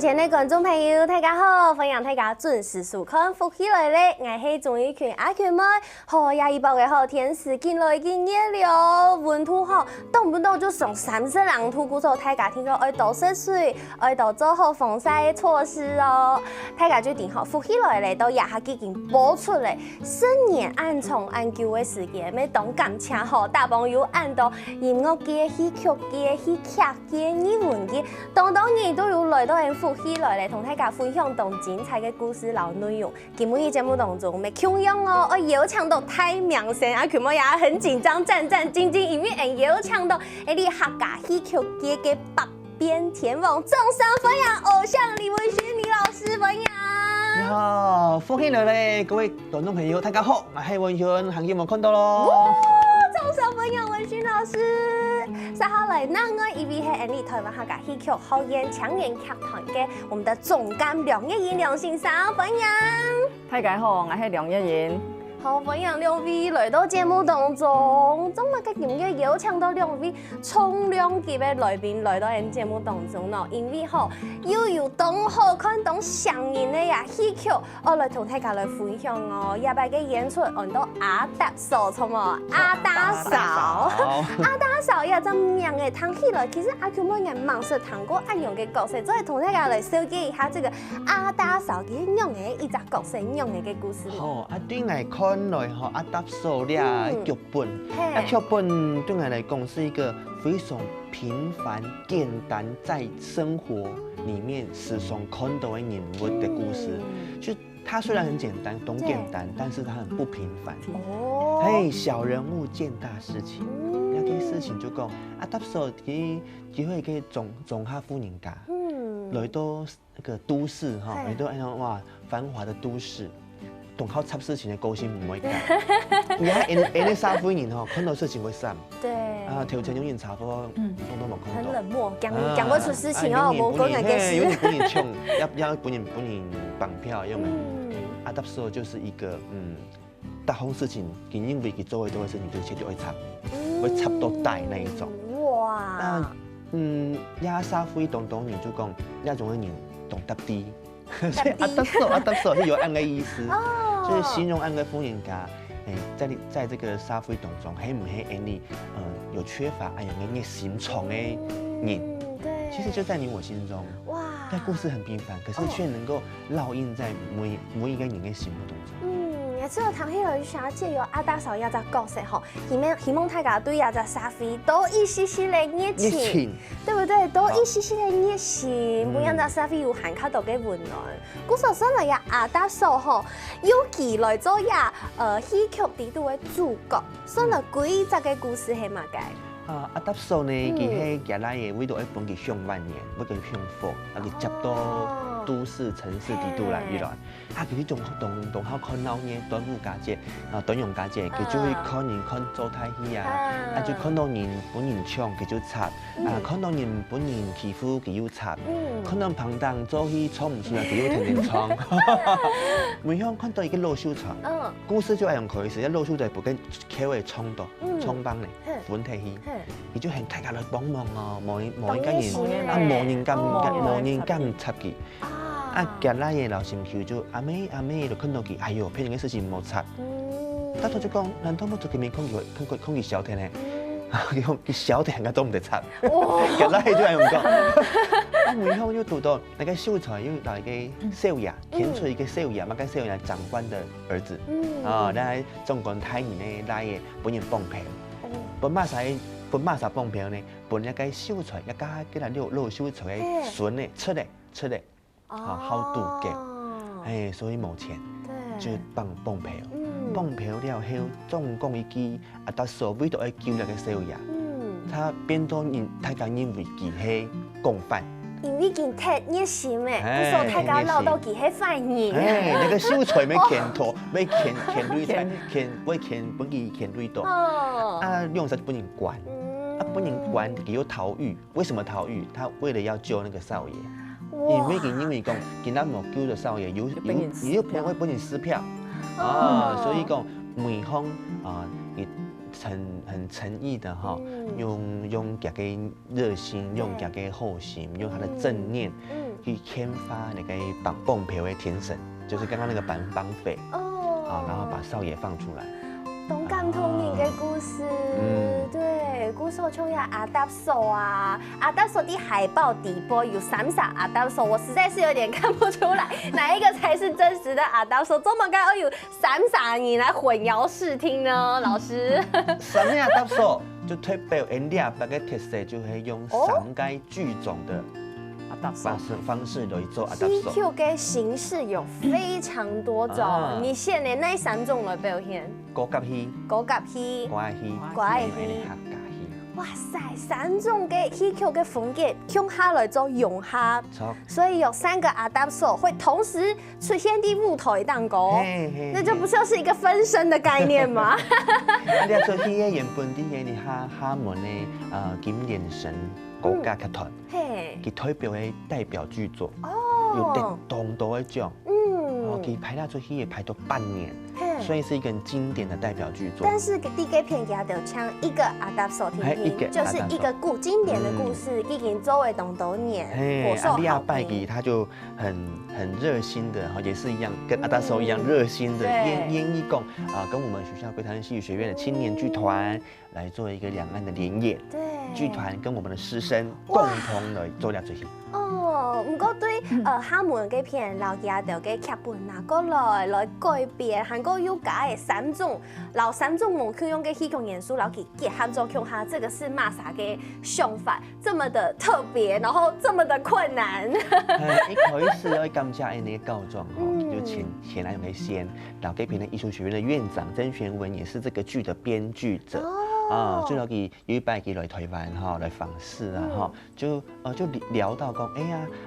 前的观众朋友，大家好，欢迎大家准时收看《福起来咧》，我是钟宇群阿群妹。好呀，一包嘅好天时，近来已经热了，温度好，动不动就上30度，鼓手大家听说爱多喝水，爱多做好防晒的措施哦。大家决定好，福起来咧，都也下已经播出嚟，新年暗冲暗旧嘅时间，要当感情好，大朋友按到音乐嘅、戏曲嘅、戏剧嘅、语文嘅，当然都有来到福起来咧，同大家分享同精彩嘅故事老内容。今日节目当中，我们强样哦，我邀请到太明星阿群妹也很紧张，战战兢兢，因为邀请到你客家戏曲界嘅北边天王，掌声欢迎偶像李文轩李老师，欢迎。你好，福起来咧，各位观众朋友，大家好，我係文軒，行見冇看到咯。掌聲歡迎文軒老師。接下來，那我一位係你台灣客家戲曲學院搶演劇團嘅我們的總監梁一言梁先生，歡迎。大家好，我係梁一言。好，歡迎兩位來到節目當中。今日嘅今日邀請到兩位重量級嘅來賓來到咱節目當中咯，因為吼又有當好看當上演嘅呀戲劇，我來同大家來分享哦。下擺嘅演出按到阿達嫂，錯冇？阿達嫂，阿達嫂也真名嘅聽起來，其實阿群妹嘅忙是談過阿樣嘅角色，所以同大家來了解一下這個阿達嫂嘅樣嘅一隻角色樣嘅故事。好，對我來看來吼，阿達嫂咧劇本，劇本對我來講是一個非常平凡、簡單，在生活裡面時常看到的人物的故事。就它雖然很簡單，懂簡單，但是它很不平凡。哦，嘿，小人物見大事情。那啲事情就講阿達嫂佢機會去種下富人家，來到那個都市哈，來到哇繁華的都市。懂好插事情的個性唔會改，而家呢三灰人吼，看到事情會散。對。啊，條件永遠差不多，都冇看到。很冷漠，講不出事情哦，冇講人嘅事。永遠本人窮，要本人綁票，因為阿達嫂就是一個大風事情，佢因為佢做嘅多嘅事情，就切就會插到大那一種。哇。呀三灰當然就講，一種嘅人懂得啲。所以阿達嫂是有暗嘅意思，就是形容暗嘅富人家，在這個社會當中，係唔係你有缺乏愛嘅熱心腸嘅人？其實就在你我心中，哇！但故事很平凡，可是卻能夠烙印在每一個人嘅心目當中。之後談起來就想借由阿達嫂一隻角色吼，希望大家對一隻社會多一些些的熱情，對不對？多一些些的熱情，每一隻社會有含較多嘅溫暖。故說上來呀，阿達嫂吼，由佢來做呀戲劇裡度嘅主角，上來幾隻嘅故事係乜嘅？阿達嫂呢，佢喺家內嘅為到一本佢上萬年，不佢上課，啊佢接到都市城市地度來娛樂，啊佢仲同好看鬧嘢，端午佳節啊端陽佳節，佢就會看人看做太戲啊，啊就看到人本人唱佢就插，啊看到人本人欺負佢又插，看到旁當做戲唱唔出來佢又天天唱，每樣看到一個老秀場，故事就係用佢，一老秀就係跟橋嘅衝到衝幫嚟，本體戲。佢就向大家來幫忙哦，無人家人，啊無人敢插佢，啊夾拉嘢老心口就阿妹就看到佢，哎呦，騙人嘅事情冇插，但佢就講，難道冇做佢面講佢小聽呢？佢小聽嘅都唔得插，夾拉嘢就係咁講。啊，然後又讀到那個秀才又來個少爺，牽出一個少爺，那個少爺長官的兒子，啊，那中國太年呢拉嘢本人幫平，本馬啥幫平呢？本一個秀才，一家叫佢老秀才嘅孫呢出嚟，好度嘅，所以冇錢，就幫平，幫平了後，總共一句阿達嫂為到要救那個少爺，他變到人大家認為佢係共犯。因為佢太熱心誒，不說大家鬧到佢係犯人。那個秀才沒牽頭，沒牽驢仔，為牽本佢牽驢刀，啊，用實本人管。本人管佢有逃獄，為什麼逃獄？他為了要救那個少爺，因為講佢那冇救的少爺，有可能會本人撕票，所以講每方也很誠意的哈，用佢嘅熱心，用佢嘅好心，用他的正念，去牵发那个绑票的天神，就是刚刚那个绑匪啊，然后把少爷放出来。动感童年的故事，对，古时候像呀阿达手啊，阿达手的海报底部有闪闪阿达手，我实在是有点看不出来哪一个才是真实的阿达手，怎么该要有闪闪你来混淆视听呢？老师，什么阿达手就特别因两百个特色，就是用上该剧种的方式来做阿达手。PQ 的形式有非常多种，你现在那3种来表现？高甲戏、高甲戏、乖戏、乖戏、客家戏。哇塞，3种嘅戏曲嘅风格用下来做融合，所以有3个阿达手会同时出现在舞台当中，那就不就是一个分身的概念吗？你做戏嘅原本啲嘢，你厦门嘅金莲神国家剧团，佢代表嘅代表剧作，有得当多一种，佢排那出戏排到半年。所以是一个很经典的代表剧作。但是第几片给他就唱一个阿达手听听，就是一个经典的故事，已经周围多年，火受好评。他就很热心的，也是一样跟阿达手一样热心的演艺共跟我们学校桂台戏剧学院的青年剧团来做一个两岸的联演。对，剧团跟我们的师生共同来做两出戏。不过对厦门嘅片老家就嘅劇本拿過來改編，韓國有加嘅3種，然後3種冇可用嘅戲曲元素，然後佢結合做用下，這個是馬啥嘅想法，這麼的特別，然後這麼的困難。一開始要感謝那個告狀就前來有個先，老給片的藝術學院的院長曾玄文也是這個劇的編劇者。最後佢有一擺佢來台灣來訪視啊，就聊到講，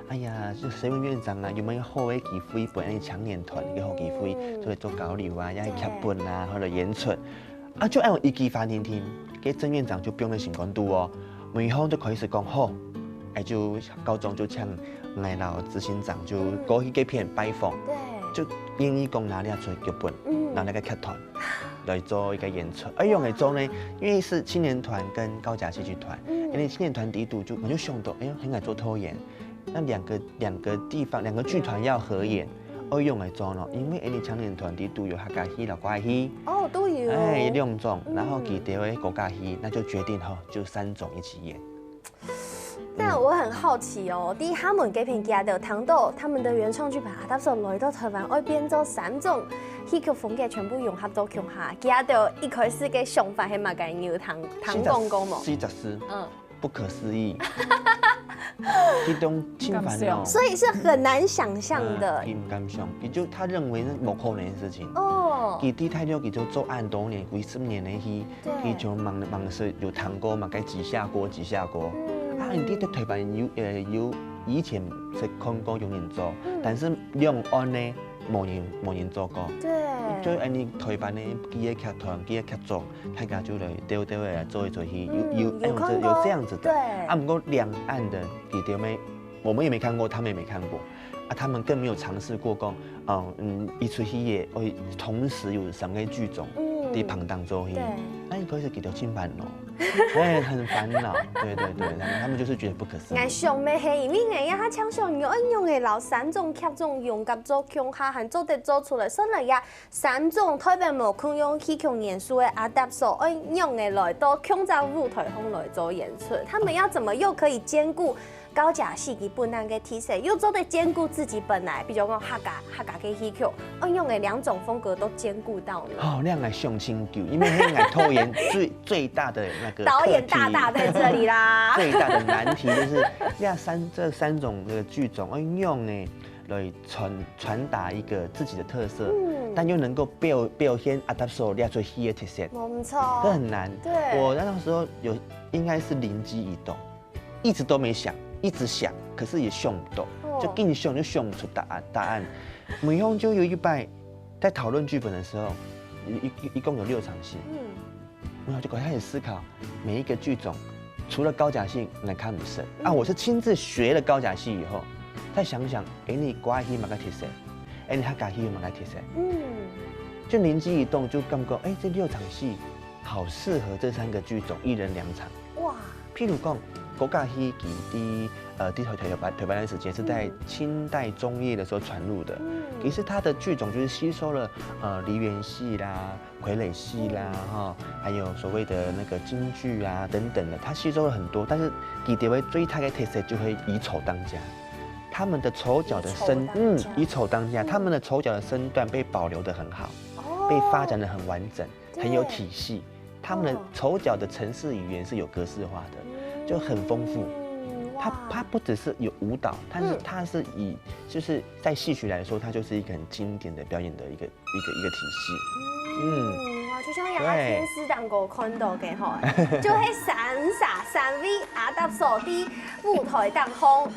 哎呀，就沈文院長啊，有冇好嘅機會陪你搶年團嘅好機會，就嚟做交流啊，也係劇本啊，或者演出，就按一句話聽聽，嘅曾院長就不用嚟成功度哦，每項就可以是講好，就高中就請我老執行長就過去幾片拜訪，就願意講拿嚟做劇本，拿嚟個劇團。来做一个演出，用来做呢，因为是青年团跟高甲戏剧团，因为青年团第一度我就想到，很爱做拖延，那两个地方2个剧团要合演，用来做咯，因为你青年团第一度有客家戏、老怪戏，都有2种，然后其他的国家戏，那就决定就3种一起演。但我很好奇哦，第一他们给片家的糖豆，他们的原创剧本阿达手来到台湾，会变做3种戏曲风格全部融合到腔下，家的一开始嘅想法係嘛嘅牛糖公公嘛40師，不可思議，一種侵犯哦，所以是很難想象的。唔敢想，他認為那冇可能嘅事情。佢啲態度，佢就做案多年，幾10年嘅戲，佢就忙是有糖鍋嘛，該幾下鍋。你啲在台灣有以前是看過有人做，但是兩岸呢冇人做過。對，就你台灣呢幾個劇團、幾個劇組，大家就來丟來做戲，有這樣子的。不過兩岸的佢哋沒，我們也沒看過，他們也沒看過。他們更沒有嘗試過講，一出戲也會同時有3個劇種在旁當做戲，那一開始佢就侵犯咯。很煩惱，對，他們就是覺得不可思議。我想的係因為他搶上用嘅老3種劇種融合做腔下，還做得做出來，所以呀3種特別冇可用戲曲元素嘅阿達手，用嘅來到腔在舞台上來做演出，他們要怎麼又可以兼顧高甲戲劇本來嘅特色，又做得兼顧自己本來，比如講客家嘅戲曲，用嘅2種風格都兼顧到呢？那個上清久，因為那個拖延最大的那個導演大在這裡啦。最大的難題就是這3種的劇種，用呢來傳達一個自己的特色，但又能夠表現阿達手做戲的特色，沒錯，這很難。對，我那時候應該是靈機一動，一直都沒想。一直想，可是也想不到，就硬想就想不出答案。每樣就有一擺在討論劇本的時候，一共有6場戲，然後就開始思考每一個劇種，除了高甲戲，來看唔深我是親自學了高甲戲以後，再想想，你國戲嘛個特色，你客家戲嘛個特色，就靈機一動，就感覺這6場戲好適合這3個劇種，1人2場。哇！譬如講。国家戏第台湾的时间是在清代中叶的时候传入的。其实它的剧种就是吸收了梨园戏啦、傀儡戏啦，还有所谓的那个京剧啊等等的，它吸收了很多。但是以蝶为最大的特色就会以丑当家，他们的丑角的以丑当家，他们的丑角的身段被保留得很好，被发展得很完整，很有体系。他们的丑角的程式语言是有格式化的，就很丰富。它不只是有舞蹈，但是它是就是在戏曲来说，它就是一个很经典的表演的一个体系。哇，就像阿天师当过看到嘅吼，就喺三位阿达手的舞台当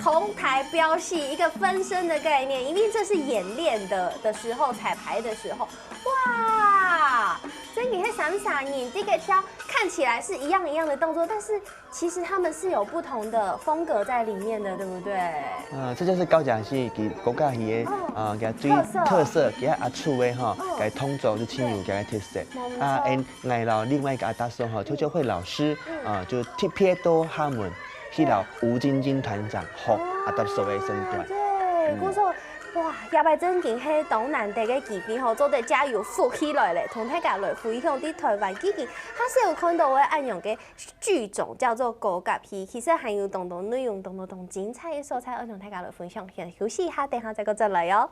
同台飙戏一个分身的概念，因为这是演练的时候彩排的时候，哇！所以你会闪眼这个跳看起来是一样的动作，但是其实他们是有不同的风格在里面的，对不对？这就是高甲戏给国家戏的给最特色，给阿厝的哈，给通州就亲友给他特色。挨到另外一个阿达松哈，秋秋慧老师就特别多他们去到吴晶晶团长和阿达松的身段。对，我说。哇，也摆真件喺东南地嘅基边吼，做得加油富起来咧，同大家来分享啲台湾基金，他是有看到我按用嘅剧种叫做高甲戏，其实还有东内容东精彩嘅素材，我同大家来分享。先休息一下，等下再再来哦。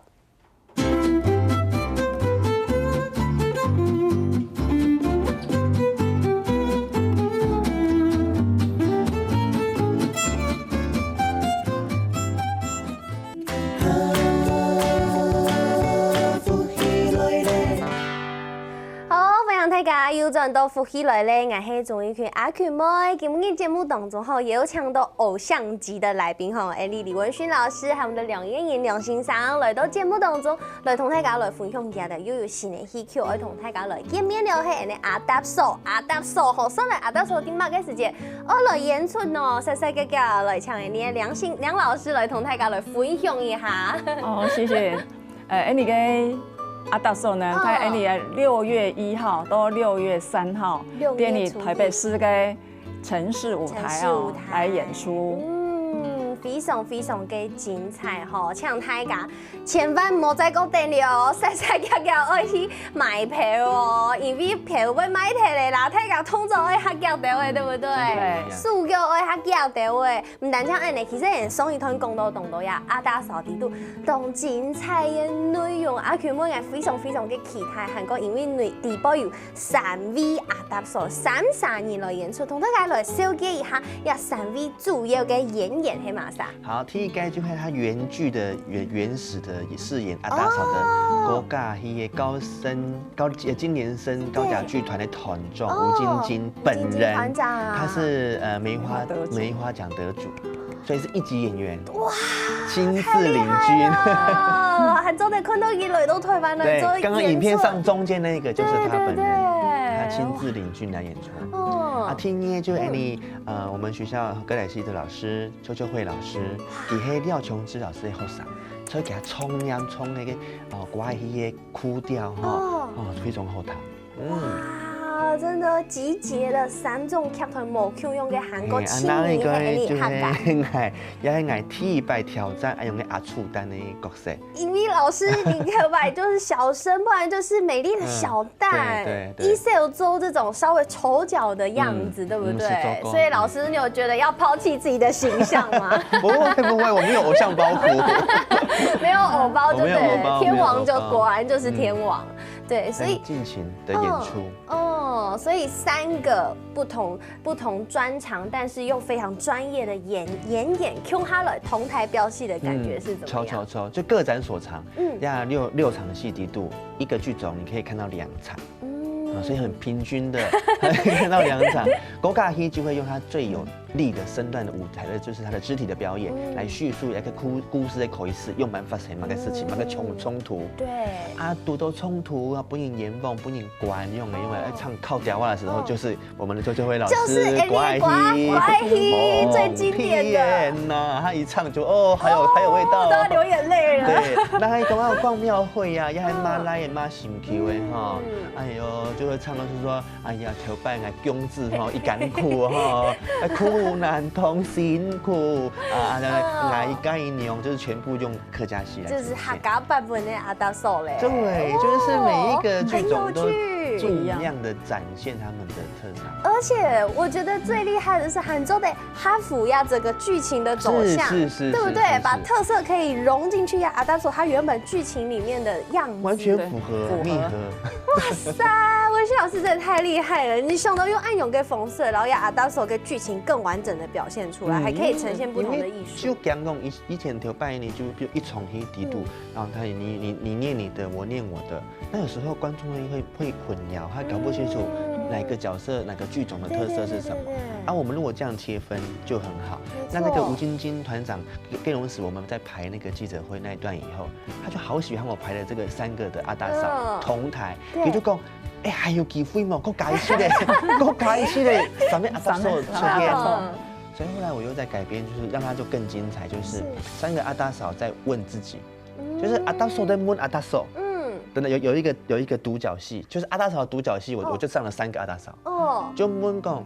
大家又转到福起来咧，我是综艺圈阿群妹。今日节目当中吼，也有请到偶像级的来宾吼，李文勋老师和我们的梁燕莹梁先生来到节目当中，来同大家来分享下的又有新的戏曲，来同大家来见面了。係阿达手吼，上来阿达手今麦嘅时间，我来演出哦，細細個來請你梁老師來同大家來分享一下。謝謝。你嘅阿达手呢，在6月1号到6月3號，典禮台北市嘅城市舞台來演出。非常嘅精彩吼，請大家千萬唔好再講等了，細愛去買票哦，因為票要買起嚟啦，大家通常愛客腳到位，對不對？對。數腳愛客腳到位，唔單止安尼，其實人上一團講到動到呀，阿達嫂啲都當精彩嘅內容，阿佢每日非常嘅期待，韓國因為地保有3位阿達嫂33年來演出，同大家來了解一下，有3位主要嘅演員係嘛？好，第一個就係他原劇的原始的飾演阿達嫂的國家戲嘅金蓮生高甲劇團的團長吳晶晶本人，他是梅花獎得主，所以是一級演員，哇，親自領軍，還真係看到佢來到台灣來做演出。對，剛剛影片上中間那個就是他本人，他親自領軍來演出。聽呢就我們學校歌仔戲的老師邱秋慧老師，佢係廖瓊枝老師的後生，所以給他衝那個國外戲的曲調非常好聽。哇，真的集結了3種劇團無窮用嘅韓國青年嘅客家，也係愛第1挑戰愛用嘅阿楚丹的角色。因為老師你可擺就是小生，不然就是美麗的小旦，一是有做這種稍微丑角的樣子，對不對？所以老師你有覺得要拋棄自己的形象嗎？不會，我沒有偶像包袱，沒有偶包就對，天王就果然就是天王。对，所以盡情的演出所以3個不同專長，但是又非常專業的演 Q 哈了同台飆戲的感覺是怎麼樣？抽，就各展所長。6場的戲底度，一個劇種你可以看到2場。所以很平均的看到2場，國家戲就會用它最有力的身段的舞台的，就是它的肢體的表演，來敘述一個故事的口意思，用辦法成某個事情，某個衝突。對。讀到衝突啊，不能嚴放，不能關，用來唱靠腳話的時候，就是我們的邱秋慧老師。就是國愛戲最經典的。天哪，他一唱就還有味道。都要流眼淚了。對，那還講到逛廟會呀，也還馬來也馬心口的哈，哎呦，就會唱到是說，哎呀，求拜啊，公子哈，一干苦哈，哭苦难同辛苦啊，来盖娘就是全部用客家戏来，就是客家版本的阿达嫂嘞。对，就是每一个剧种都很尽量的展现他们的特长。而且我觉得最厉害的是杭州的哈服呀，整个剧情的走向，是，对不对？把特色可以融进去呀，阿达嫂它原本剧情里面的样子，完全符合密合。哇塞，文心老师真的太厉害了！你想到用暗涌跟冯色，然后让阿达手跟剧情更完整的表现出来，还可以呈现不同的艺术。就讲讲以前条拜你就比如一重黑底度，然后你念你的，我念我的，那有时候观众会混淆，他搞不清楚哪个角色哪个剧种的特色是什么。啊，我们如果这样切分就很好。那个吴晶晶团长跟荣史，我们在排那个记者会那一段以后，他就好喜欢我排的这个3个的阿大嫂同台，他就讲。哎，还有机会嘛？我改一次嘞，我改一次嘞，上面阿大嫂出现。所以后来我又在改编，就是让它就更精彩，就是3个阿大嫂在问自己，就是阿大嫂在问阿大嫂。真的有一个独角戏，就是阿大嫂的独角戏，我就上了3个阿大嫂。就问讲，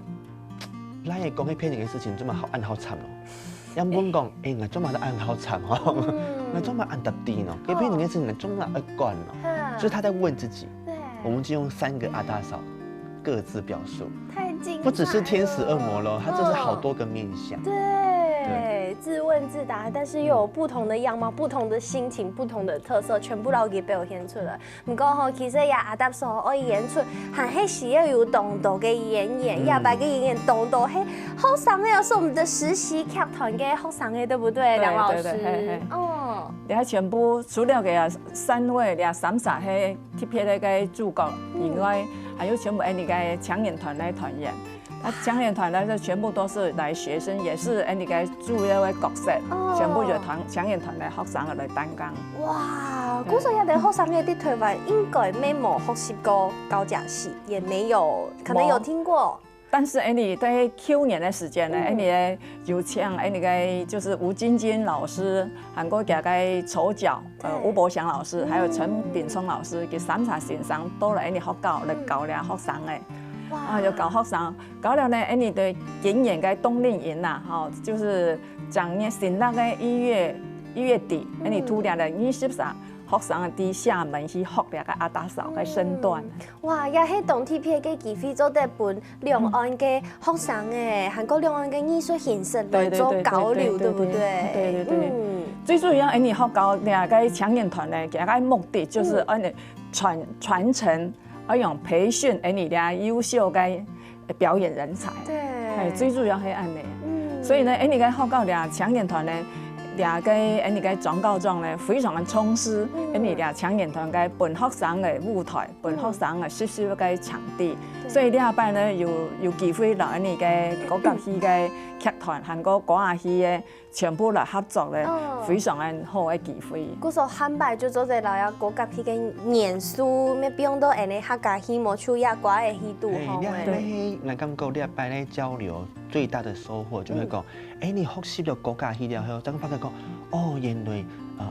咱也讲迄骗人的事情这么好暗好惨哦。要问讲，哎，我做嘛都暗好惨哦，我做嘛暗特低呢？迄骗人的事情我做嘛会管哦。就是他在问自己。我们就用3个阿大嫂各自表述，太精彩，不只是天使恶魔咯，它这是好多个面向。对，自问自答，但是又有不同的样貌、不同的心情、不同的特色，全部都给表现出来。不过吼，其实也阿达嫂可以演出，还迄时要有动作嘅演员，也白嘅演员动作，嘿，好上嘅是我们的实习剧团嘅好上嘅，对不对，梁老师？哦，你还全部除了给3位俩3煞嘿特别那个主角以外，还有全部那个强演团来团演。他强演团呢，就全部都是来学生，也是那个主要的角色，全部就强演团的学生来担纲。哇，古时候的学生嘅在台湾应该没学习过高甲戏，也没有，可能有听过。但是你在去年的时间呢，你有请那个就是吴晶晶老师，韩国家个丑角吴伯祥老师，还有陈炳聪老师，佢3场先生都来学教来教俩学生的。就教学生，教了呢，你的演员嘅冬令营呐，就是讲呢，新那个1月底，你突然的20场学生伫厦门去学两个阿大嫂嘅身段。哇，也迄当天片嘅机会做得本两岸嘅学生诶，韩国两岸嘅艺术形式来做交流，对不对？对。最主要，你学教两个强演团呢，两个目的就是传承。要用培训你俩优秀的表演人才，对，最主要是安尼。所以呢，你个学校俩强演团呢，俩个你个广告状呢，非常的充实。你俩强演团个本学生的舞台，本学生的实施个场地，所以你下摆呢有机会来你个国家戏个剧团，韩国歌仔戏的全部来合作咧，非常的好的机会。古时候汉摆就做在老呀国家戏个演出，咩不用到安尼客家戏模出呀歌的戏度好诶。来感觉你下摆咧交流最大的收获就会讲，你学习了国家戏了后，等发觉讲，哦，原来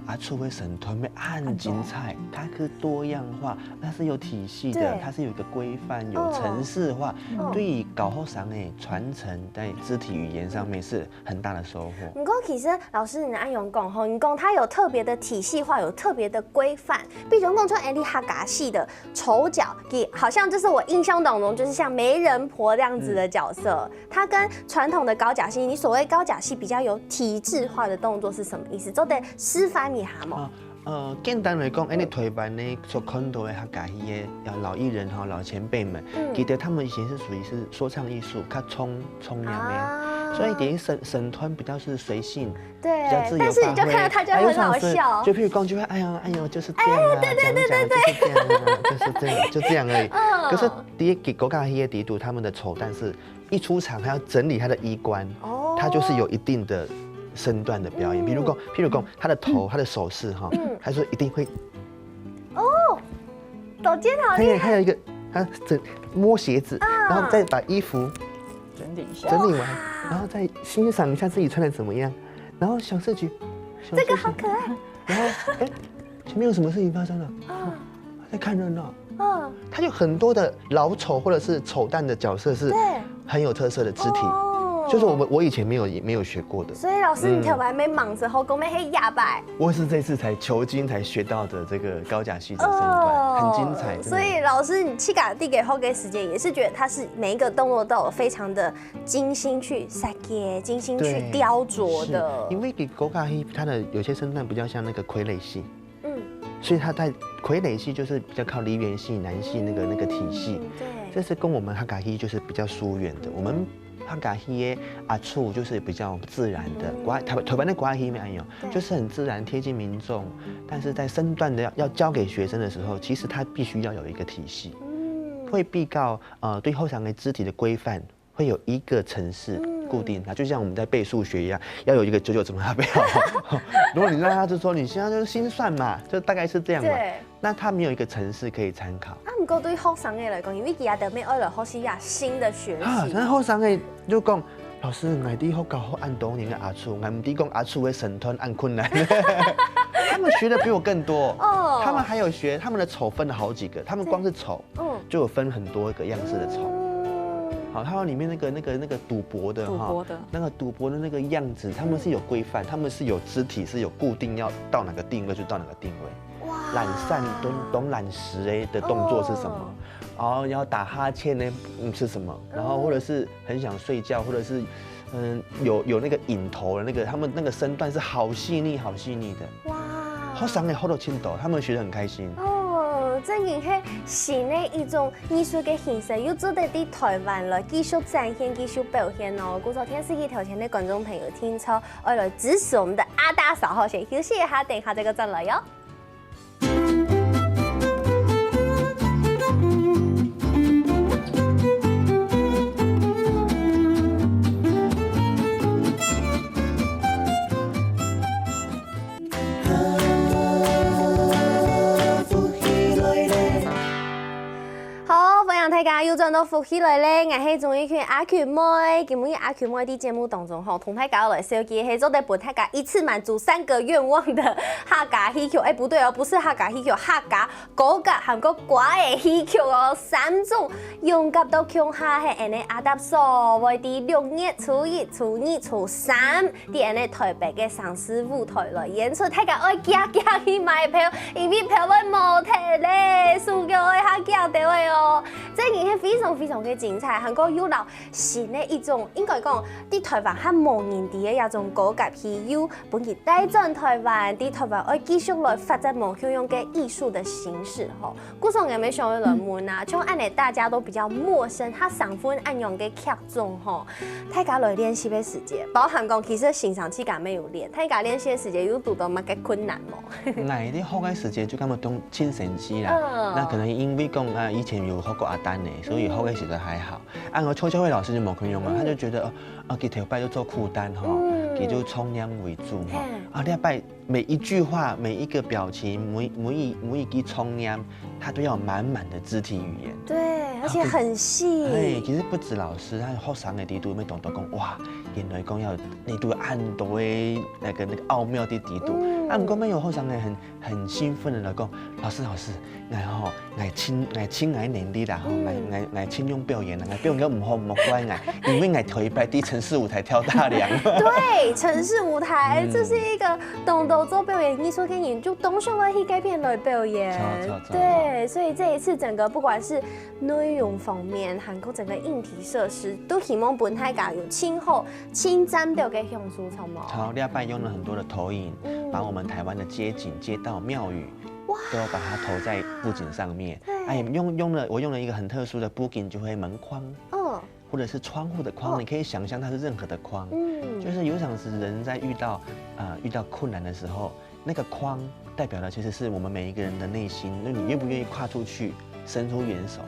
阿厝的神团咩很精彩，它是多样化，它是有体系的，它是有一个规范，有程式化，对于搞学生诶传承在肢体语言上面是很大的收获。不过其实老师你按用讲吼，你讲它有特别的体系化，有特别的规范。比如讲像你客家戏的丑角，好像就是我印象当中就是像媒人婆这样子的角色，它跟传统的高甲戏，你所谓高甲戏比较有体制化的动作是什么意思？做得示范一下嘛。简单来讲，你台湾呢所看到的客家戏的老艺人哈、老前辈们，记得他们以前是属于是说唱艺术，较冲亮的，所以等于省团比较是随性，对，比较自由发挥。但是你就看到他就很好笑，就譬如讲就会哎呦就是这样啊，对，就是这样，就这样而已。可是第一给国家戏的底度，他们的丑旦是一出场，他要整理他的衣冠，他就是有一定的身段的表演，譬如讲他的头、他的手势哈，他说一定会抖肩好厉害。还有一个他摸鞋子，然后再把衣服整理一下，整理完，然后再欣赏一下自己穿的怎么样，然后小社局，这个好可爱。然后前面有什么事情发生了？在看热闹。他有很多的老丑或者是丑旦的角色是很有特色的肢体。就是我以前没有学过的。所以老师，你头发没忙之后，讲咩黑哑巴？我是这次才求经才学到的这个高甲溪的身段，很精彩。所以老师，你去给递给后给时间，也是觉得他是每一个动作都有非常的精心去设计、精心去雕琢的。因为给高甲溪它的有些身段比较像那个傀儡戏，所以它在傀儡戏就是比较靠梨园戏、南戏那个体系，对，这是跟我们哈嘎戏就是比较疏远的。我们哈嘎戏的阿处就是比较自然的，台湾的瓜戏没有，就是很自然贴近民众。但是在身段的要教给学生的时候，其实他必须要有一个体系，会必告对后场的肢体的规范会有一个程式。固定它，就像我们在背数学一样，要有一个99怎么样背好。如果你让他就说你现在就是心算嘛，就大概是这样嘛。那他没有一个程式可以参考。不过对学生的来讲，因为伊也得要为了学习新的学习。但学生的就讲，老师，我哋好教好按多年的阿处，我唔啲讲阿处的身段按困难。他们学的比我更多。他们还有学他们的丑分了好几个，他们光是丑，就有分很多个样式的丑。好，还有里面那个赌博的哈，那个赌博的那个样子，他们是有规范，他们是有肢体是有固定，要到哪个定位就到哪个定位。哇！懒散懂懒时的动作是什么？然后要打哈欠呢是什么？然后或者是很想睡觉，或者是有那个瘾头的那个，他们那个身段是好细腻的。哇！好伤的好多青豆，他们学得很开心。真然係新的一種藝術嘅形式，要做得啲台灣來繼續展現、繼續表現哦。故昨天司機頭前的觀眾朋友聽錯，我來支持我們的阿大嫂，好先休息一下，等下這個再來喲。大家又轉到福起來咧，我係綜藝圈阿權妹，今日阿權妹啲節目當中吼，同大家來小記係做得幫大家一次滿足3個願望的客家戲曲，不對哦，不是客家戲曲，客家高級韓國歌嘅戲曲哦，3種用夾到腔下係安尼阿達所為啲6月初1、初2、初3啲安尼台北嘅上市舞台來演出，大家愛夾去買票，因為票位冇退咧，輸嘅愛下夾到嘅哦。這件係非常非常嘅精彩，韓國有留新的一種，應該講啲台灣較無人啲嘅一種高級戲，有本地帶進台灣，啲台灣愛繼續來發展無相用嘅藝術的形式吼。故上有冇想去論文啊？像按呢大家都比較陌生，它上分按用嘅劇種吼，大家來練習嘅時間，包含講其實欣賞氣感沒有練，大家練習嘅時間有讀到乜嘅困難冇？嗱，啲學嘅時間就咁樣當親身機啦，那可能因為講啊以前有學過阿丹呢，所以學嘅時間還好。按我邱秋慧老師就冇可用啊，他就覺得給頭擺就做負擔哈，給就衝量為主哈。啊，禮拜每一句話、每一個表情、每一句衝量，他都要滿滿的肢體語言。對，而且很細。對，其實不止老師，他學生嘅地度咪懂得講哇，原來講要你都按到嘅那個奧妙的地度。啊，唔過咪有學生嘅很興奮的來講，老師，我親愛能力啦，我親用表演啦，我表演唔好唔乖我，因為我頭一擺啲城市舞台跳大梁。對，城市舞台，這是一個懂得做表演藝術嘅人，就懂上來去改變來表演。對，所以這一次整個不管是內容方面，韓國整個硬體設施，都希望本台家有親好、親展表嘅享受，好冇？好，禮拜用了很多的投影，把我們台灣的街景、街道、廟宇。都要把它投在布景上面。哎，我用了一個很特殊的布景，就會門框，或者是窗戶的框，你可以想象它是任何的框，就是有場時人在遇到困難的時候，那個框代表的其實是我們每一個人的內心，那你願不願意跨出去，伸出援手？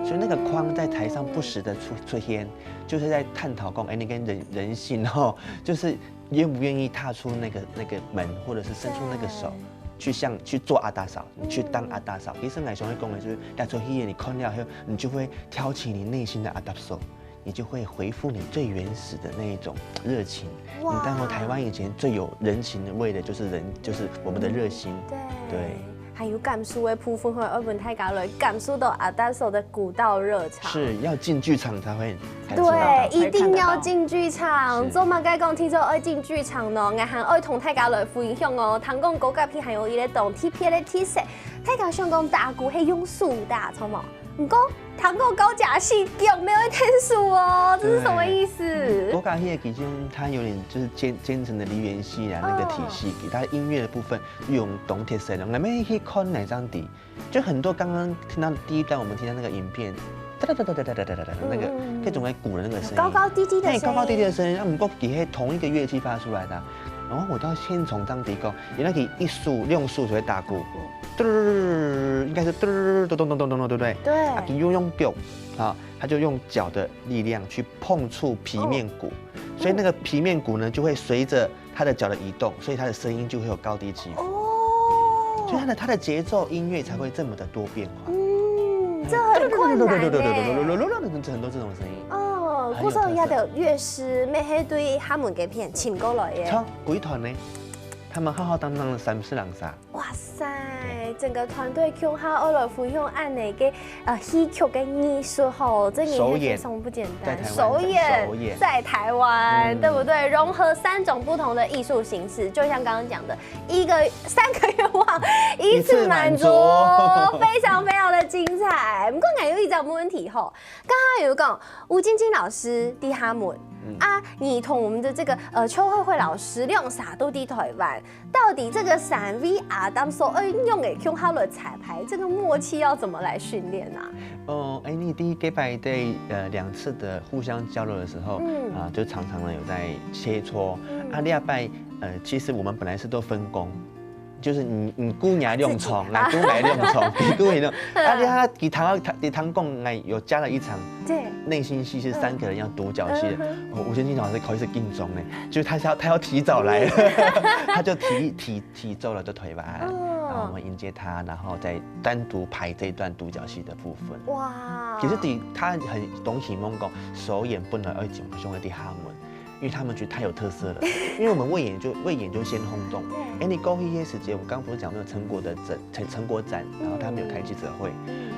所以那個框在台上不時的出現，就是在探討講，哎，你跟人性哦，就是願不願意踏出那個門，或者是伸出那個手。去做阿大嫂，你去當阿大嫂。其實我想講的就是，帶出戲你看了後，你就會挑起你內心的阿大嫂，你就會回復你最原始的那一種熱情。你當然台灣以前最有人情味的就是我們的熱心。對。还有感受的部分，会二本太家来感受到阿达手的古道热肠。是要进剧场才会才知道的。对，一定要进剧场。做嘛该讲，听说爱进剧场呢，我还爱同大家来分享哦。唐讲高价片还有一个动 T P 的 T 恤，大家想讲大鼓是用素大错吗？唔讲唐讲高价是用没有天数哦，这是什么意思？高价片其中它有点就是渐层的梨园戏啊，那个体系，给它音乐的部分用动铁色，我们可以看哪张底，就很多刚刚听到第一段我们听到那个影片。哒哒哒哒哒哒哒哒哒，那个各种在鼓的那个声音，高高低低的声音，高高低低的声音，那我们也是同一个乐器发出来的。然后我都要先从张底讲，原来可以一竖用竖所以打鼓，嘟，应该是嘟咚咚咚咚咚，对不对？对。啊，用脚啊，他就用脚的力量去碰触皮面鼓，所以那个皮面鼓呢就会随着他的脚的移动，所以他的声音就会有高低起伏。哦。所以他的节奏音乐才会这么的多变化。这很困难呢。很多这种声音。哦，古时候也得乐师，咩迄对他们给片请过来耶。超鬼团呢，他们浩浩荡荡的3、4人杀。哇塞，整个团队用好来分享按那个戏曲的艺术吼，这也非常不简单。首演在台湾，对不对？融合3种不同的艺术形式，就像刚刚讲的3个愿望一次满足，非常非常的精彩。不过还有一个问题吼，刚刚有讲吴晶晶老师的他们。啊，你同我们的这个邱慧慧老师用啥都在台湾，到底这个3位阿当所用的用好的彩排，这个默契要怎么来训练啊？你第一礼拜对2次的互相交流的时候，就常常呢有在切磋。第二拜其实我们本来是都分工。就是你姑娘用床，来姑来用床，你姑用。他给唐贡来有加了一场内心戏，是3个人要独角戏的。吴建金老师可以是紧张呢，就是他要提早来，他就提奏了的腿吧，然后我们迎接他，然后再单独排这一段独角戏的部分。哇！其实他很懂起蒙讲，首演不能讲兄弟他们。因为他们觉得太有特色了，因为我们未演就先轰动。你过去一些时间，我刚不是讲那个成果展，然后他们有开记者会，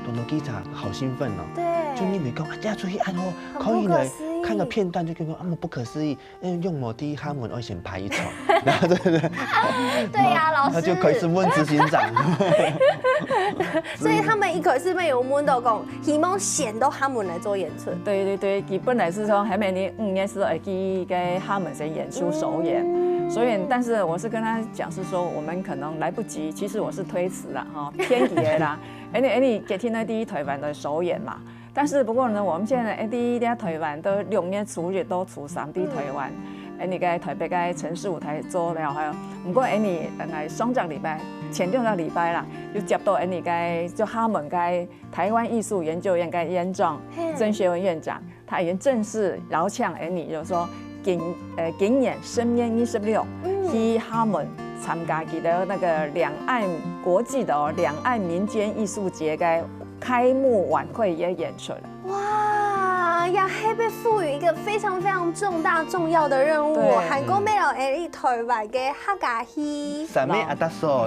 很多记者好兴奋哦。对。就你没讲，这出去按哦，可以来看个片段就跟我说不可思议，用某第一他们而先排一场，然后对呀，老师。他就开始问执行长。所以他们一开始没有问到讲，希望选到他们来做演出。对，基本来是说还每年5年是会给他们先演出首演，但是我是跟他讲是说我们可能来不及，其实我是推迟了哈，偏移的啦。你给听那第一台湾的首演嘛，但是不过呢，我们现在第一台湾都2年初日都初3在台湾。你在台北在城市舞台做了，还有，不过你来双节礼拜前2个礼拜啦，就接到你在就他们在台湾艺术研究院的院长曾学文院长，他已经正式邀请你，就是说今年10月26去他们参加的那个两岸国际的两岸民间艺术节的开幕晚会也演出了。哇呀，还被赋予一个非常非常重要的任务，韩国没有台湾的客家戏，3位阿达嫂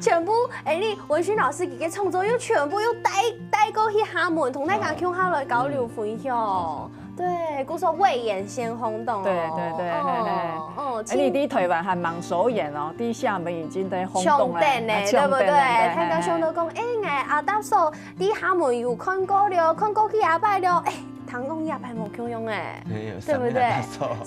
全部你文勋老师给创作又全部又带过去厦门，同大家向下来交流分享。对，故说未演先轰动。对。你在台湾还忙首演哦，在厦门已经在轰动了，对不对？大家想到讲，阿达嫂在厦门有看过了，看过去阿拜了，唐公亚排无够用对不对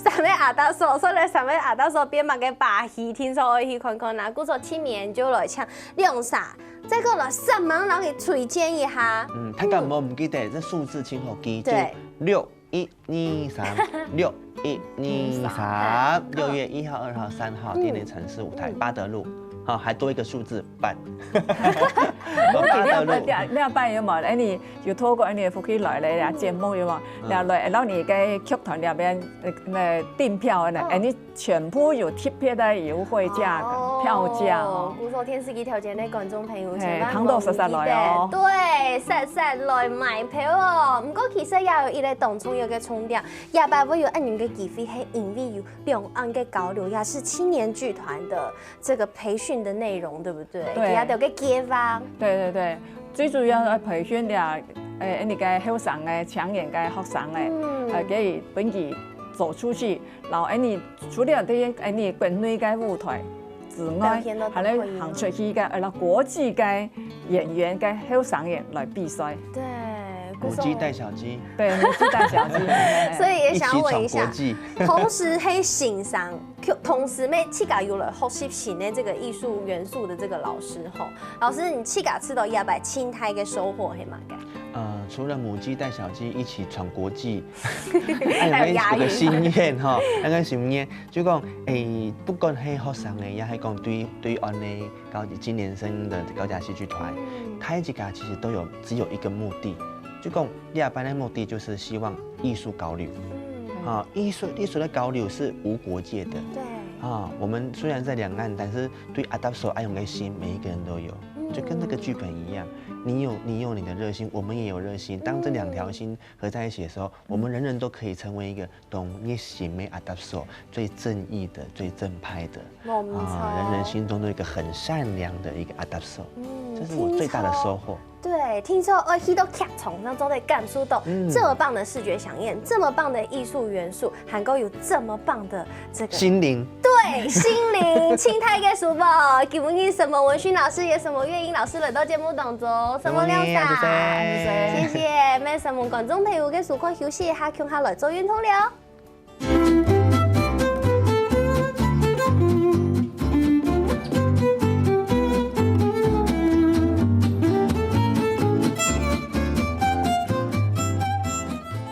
？3位阿达嫂，所以3位阿达嫂边嘛嘅把戏，听说可以去看看啦。故说亲年就来唱亮啥，再过来上门让你推荐一下。他敢唔记得这数字请好记，就6月1号、2号、3号，电力城市舞台八德路。还多一个数字8。两班有冇？你就透过你福气来咧节目有冇？然后你嘅剧团那边订票呢？你全部有特别的优惠价的票价哦。故说电视机条件的观众朋友，糖豆实来哦。对，实来买票哦。不过其实也有一个当中有个重点，也包括有按你嘅机会，系因为有两岸嘅交流，也是青年剧团的这个培训。训的内容，对不对？对，他有个街坊。对，最主要的培训了，你个后生的、抢眼的学生的，给予本地走出去，然后你除了对你国内的舞台之外，还能行出去个，然后国际的演员嘅后生人来比赛。对。母鸡带小鸡，对，母鸡带小鸡，所以也想问一下，一同时黑欣赏，同时每七嘎有了学习新的这个艺术元素的这个老师吼，老师你七嘎吃到亚百青苔嘅收获系嘛嘅？除了母鸡带小鸡一起闯国际，还有个心愿哈，那个心愿就讲不管是学生的，也是讲对岸的今年生的高甲戏剧团，他一家其实都只有一个目的。就讲亚班的目的就是希望艺术交流，艺术的交流是无国界的。对。我们虽然在两岸，但是对阿达手爱用的心，每一个人都有，就跟这个剧本一样，你有你的热心，我们也有热心。当这两条心合在一起的时候，我们人人都可以成为一个懂热心的阿达手，最正义的、最正派的，人人心中都有一个很善良的一个阿达手。这是我最大的收获。对，听说去到剧场上都在感受到这么棒的视觉响应，这么棒的艺术元素，韩国有这么棒的这个心灵。对，心灵青苔嘅书包，给我们什么文勋老师也什么乐音老师来到节目当中，什么亮闪，谢谢，没什么观众朋友嘅收看休息一下，看下来做运动了。